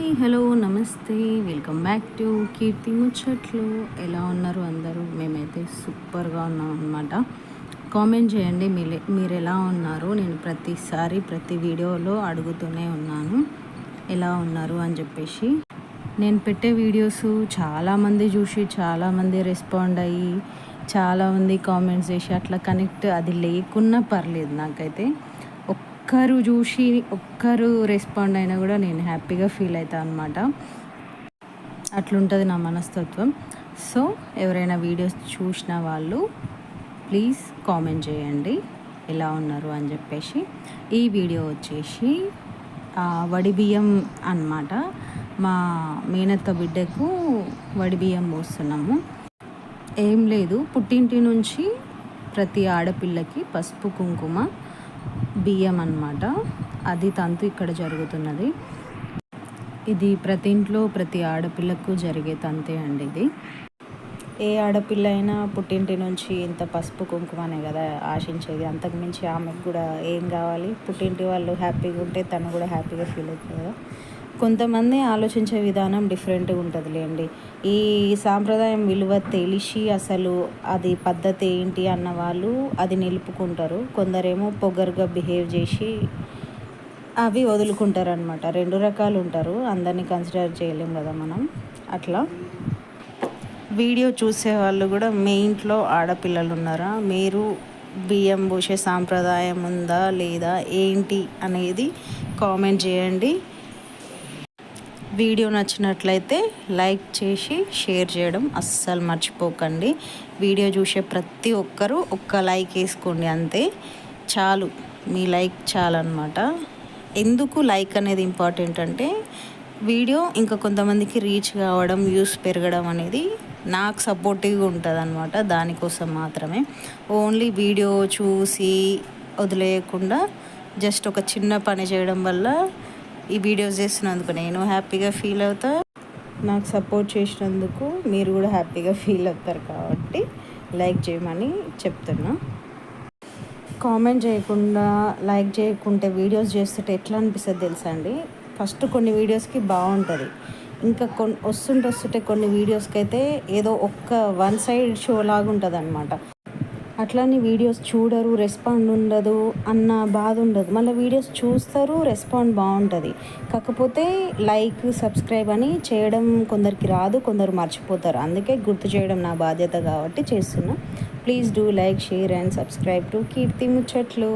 Hello నమస్తే, welcome back to Keerthi ముచ్చట్లు. ఎలా ఉన్నారు అందరూ? మేమైతే సూపర్గా ఉన్నాం అనమాట. కామెంట్ చేయండి మీరు ఎలా ఉన్నారు. నేను ప్రతిసారి ప్రతి వీడియోలో అడుగుతూనే ఉన్నాను ఎలా ఉన్నారు అని చెప్పేసి. నేను పెట్టే వీడియోస్ చాలామంది చూసి చాలామంది రెస్పాండ్ అయ్యి చాలామంది కామెంట్స్ చేసి అట్లా కనెక్ట్ అది లేకున్నా పర్లేదు. నాకైతే ఒక్కరు చూసి ఒక్కరు రెస్పాండ్ అయినా కూడా నేను హ్యాపీగా ఫీల్ అవుతాను అనమాట. అట్లుంటుంది నా మనస్తత్వం. సో ఎవరైనా వీడియోస్ చూసిన వాళ్ళు ప్లీజ్ కామెంట్ చేయండి ఎలా ఉన్నారు అని చెప్పేసి. ఈ వీడియో వచ్చేసి వడి బియ్యం అన్నమాట. మా మేనత్త బిడ్డకు వడి బియ్యం పోస్తున్నాము. ఏం లేదు, పుట్టింటి నుంచి ప్రతి ఆడపిల్లకి పసుపు కుంకుమ బియ్యం అన్నమాట. అది తంతు ఇక్కడ జరుగుతున్నది. ఇది ప్రతి ఇంట్లో ప్రతి ఆడపిల్లకు జరిగే తంతే అండి. ఇది ఏ ఆడపిల్ల అయినా పుట్టింటి నుంచి ఇంత పసుపు కుంకుమనే కదా ఆశించేది. అంతకుమించి ఆమెకు కూడా ఏం కావాలి? పుట్టింటి వాళ్ళు హ్యాపీగా ఉంటే తను కూడా హ్యాపీగా ఫీల్ అవుతుంది కదా. కొంతమంది ఆలోచించే విధానం డిఫరెంట్గా ఉంటుందిలేండి. ఈ సాంప్రదాయం విలువ తెలిసి అసలు అది పద్ధతి ఏంటి అన్న వాళ్ళు అది నిలుపుకుంటారు. కొందరేమో పొగరుగా బిహేవ్ చేసి అవి వదులుకుంటారు అనమాట. రెండు రకాలు ఉంటారు, అందరినీ కన్సిడర్ చేయలేం కదా మనం. అట్లా వీడియో చూసే వాళ్ళు కూడా మీ ఇంట్లో ఆడపిల్లలు ఉన్నారా, మీరు బియ్యం పోసే సాంప్రదాయం ఉందా లేదా ఏంటి అనేది కామెంట్ చేయండి. వీడియో నచ్చినట్లయితే లైక్ చేసి షేర్ చేయడం అస్సలు మర్చిపోకండి. వీడియో చూసే ప్రతి ఒక్కరూ ఒక్క లైక్ వేసుకోండి, అంతే చాలు. మీ లైక్ చాలన్నమాట. ఎందుకు లైక్ అనేది ఇంపార్టెంట్ అంటే వీడియో ఇంకా కొంతమందికి రీచ్ కావడం, వ్యూస్ పెరగడం అనేది నాకు సపోర్టివ్గా ఉంటుంది అనమాట. దానికోసం మాత్రమే. ఓన్లీ వీడియో చూసి వదిలేయకుండా జస్ట్ ఒక చిన్న పని చేయడం వల్ల ఈ వీడియోస్ చేస్తున్నందుకు నేను హ్యాపీగా ఫీల్ అవుతా. నాకు సపోర్ట్ చేసినందుకు మీరు కూడా హ్యాపీగా ఫీల్ అవుతారు కాబట్టి లైక్ చేయమని చెప్తున్నా. కామెంట్ చేయకుండా లైక్ చేయకుంటే వీడియోస్ చేస్తుంటే ఎట్లా అనిపిస్తుంది తెలుసా అండి? ఫస్ట్ కొన్ని వీడియోస్కి బాగుంటుంది, ఇంకా వస్తుంటే కొన్ని వీడియోస్కి అయితే ఏదో ఒక్క వన్ సైడ్ షో లాగా ఉంటుంది అనమాట. అట్లని వీడియోస్ చూడరు, రెస్పాండ్ ఉండదు అన్న బాధ ఉండదు. మళ్ళీ వీడియోస్ చూస్తారు, రెస్పాండ్ బాగుంటుంది. కాకపోతే లైక్ సబ్స్క్రైబ్ అని చేయడం కొందరికి రాదు, కొందరు మర్చిపోతారు. అందుకే గుర్తు చేయడం నా బాధ్యత కాబట్టి చేస్తున్నా. Please do like, share and subscribe to Keerthi ముచ్చట్లు.